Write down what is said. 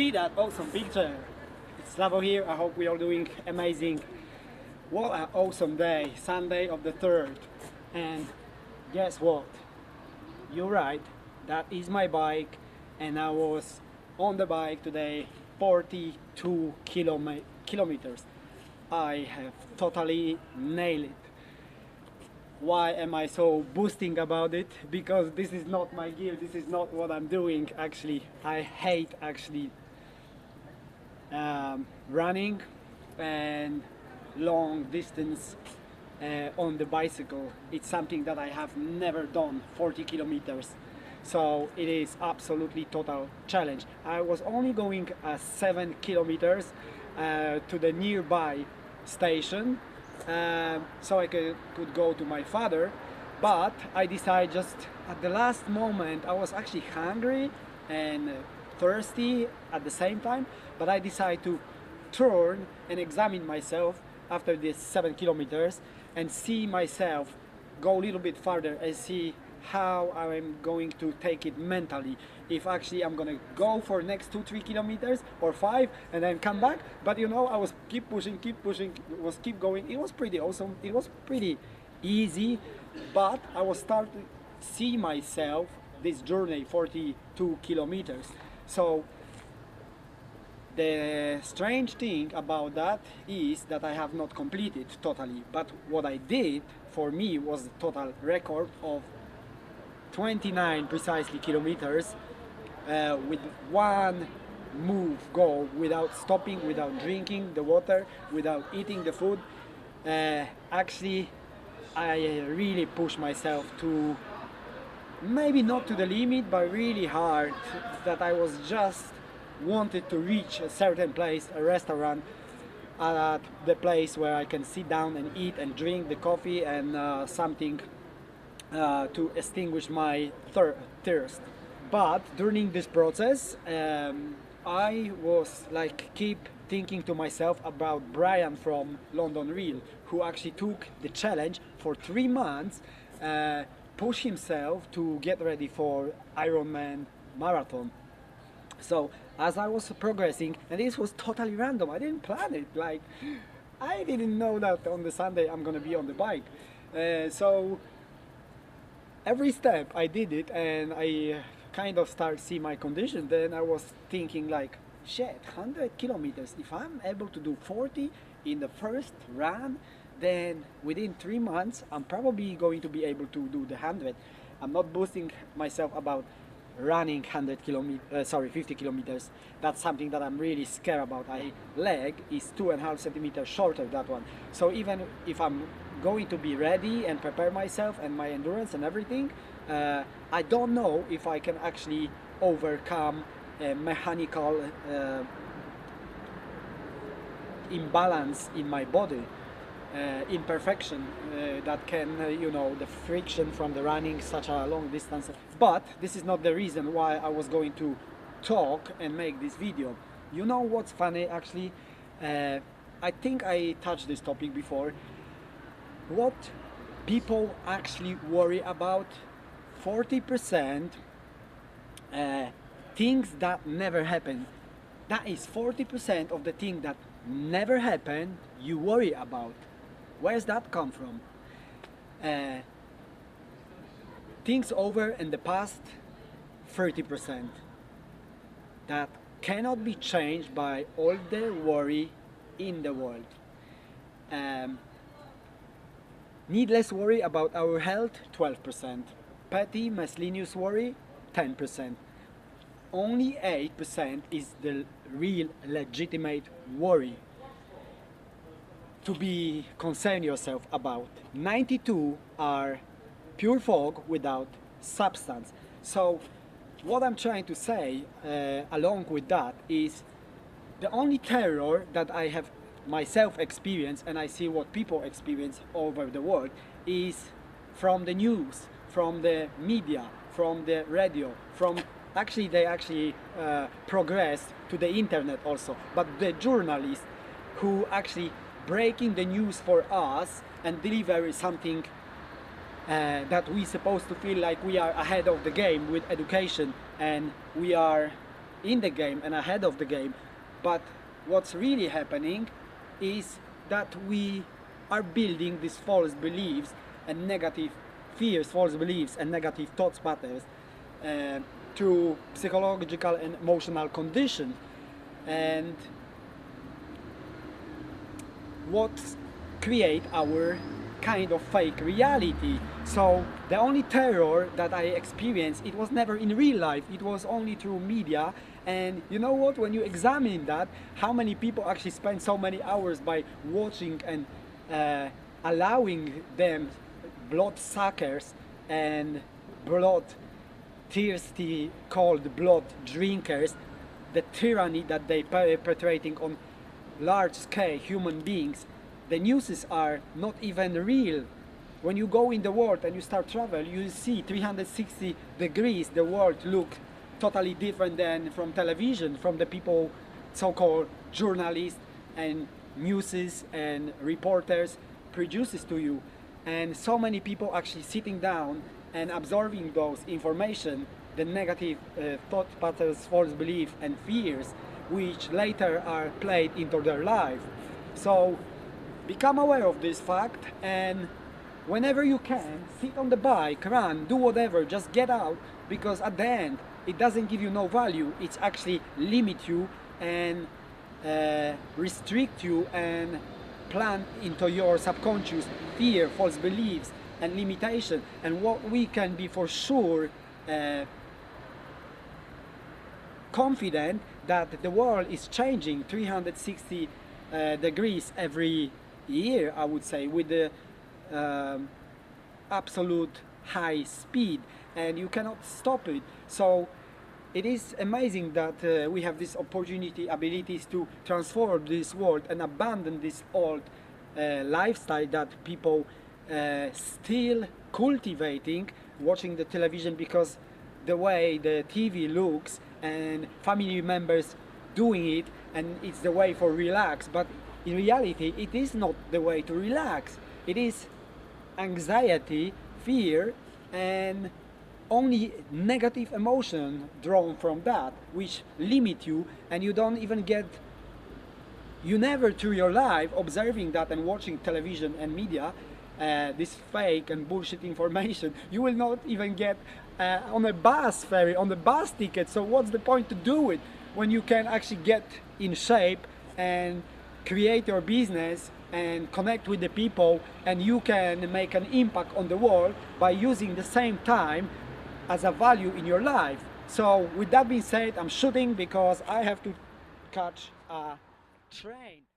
see that awesome picture? It's Slavo here. I hope we are doing amazing. What an awesome day, Sunday of the 3rd. And guess what? You're right, that is my bike, and I was on the bike today 42 kilometers. I have totally nailed it. Why am I so boosting about it? Because this is not my gear, this is not what I'm doing actually. I hate actually running and long distance on the bicycle. It's something that I have never done, 40 kilometers. So it is absolutely total challenge. I was only going 7 kilometers to the nearby station, so I could go to my father, but I decided just at the last moment. I was actually hungry and thirsty at the same time, but I decided to turn and examine myself after these 7 kilometers and see myself go a little bit farther and see how I'm going to take it mentally. If actually I'm gonna go for next 2-3 kilometers or 5 and then come back. But you know, I was keep pushing, keep going. It was pretty awesome, it was pretty easy, but I was starting to see myself this journey 42 kilometers. So the strange thing about that is that I have not completed totally, but what I did for me was the total record of 29 precisely kilometers with one move go, without stopping, without drinking the water, without eating the food. Actually, I really pushed myself to, maybe not to the limit, but really hard, that I was just wanted to reach a certain place, a restaurant, at the place where I can sit down and eat and drink the coffee and something to extinguish my thirst. But during this process, I was like keep thinking to myself about Brian from London Real, who actually took the challenge for 3 months, pushed himself to get ready for Ironman marathon. So as I was progressing, and this was totally random, I didn't plan it, like I didn't know that on the Sunday I'm gonna be on the bike. So every step I did it, and I kind of start see my condition. Then I was thinking like, shit, 100 kilometers, if I'm able to do 40 in the first run, then within 3 months I'm probably going to be able to do the 100. I'm not boosting myself about running 50 kilometers. That's something that I'm really scared about. My leg is 2.5 centimeters shorter than that one. So even if I'm going to be ready and prepare myself and my endurance and everything, I don't know if I can actually overcome a mechanical imbalance in my body, imperfection that can, the friction from the running such a long distance. But this is not the reason why I was going to talk and make this video. You know what's funny actually? I think I touched this topic before. What people actually worry about, 40% things that never happen. That is 40% of the thing that never happened you worry about. Where's that come from? Things over in the past, 30%. That cannot be changed by all the worry in the world. Needless worry about our health, 12%. Petty, miscellaneous worry, 10%. Only 8% is the real, legitimate worry to be concerned yourself about. 92 are pure fog without substance. So what I'm trying to say along with that is the only terror that I have myself experienced, and I see what people experience over the world, is from the news, from the media, from the radio, from they progress to the internet also, but the journalists who actually breaking the news for us and deliver something that we supposed to feel like we are ahead of the game with education, and we are in the game and ahead of the game. But what's really happening is that we are building these false beliefs and negative fears, false beliefs and negative thoughts patterns through psychological and emotional conditions. And what create our kind of fake reality. So the only terror that I experienced, it was never in real life, it was only through media. And you know what, when you examine that, how many people actually spend so many hours by watching and allowing them blood suckers and blood thirsty cold blood drinkers, the tyranny that they perpetrating on large scale human beings. The newses are not even real. When you go in the world and you start travel, you see 360 degrees the world look totally different than from television, from the people, so-called journalists and newses and reporters produces to you. And so many people actually sitting down and absorbing those information, the negative thought patterns, false beliefs and fears, which later are played into their life. So become aware of this fact, and whenever you can, sit on the bike, run, do whatever, just get out, because at the end it doesn't give you no value, it's actually limit you and restrict you and plant into your subconscious fear, false beliefs and limitation. And what we can be for sure confident that the world is changing 360 degrees every year, I would say, with the absolute high speed, and you cannot stop it. So it is amazing that we have this opportunity, abilities to transform this world and abandon this old lifestyle that people still cultivating, watching the television because the way the TV looks and family members doing it, and it's the way for relax. But in reality, it is not the way to relax. It is anxiety, fear, and only negative emotion drawn from that, which limit you, and you don't even get, you never through your life observing that and watching television and media, this fake and bullshit information, you will not even get on a bus ferry, on the bus ticket. So what's the point to do it when you can actually get in shape and create your business and connect with the people, and you can make an impact on the world by using the same time as a value in your life. So with that being said, I'm shooting because I have to catch a train.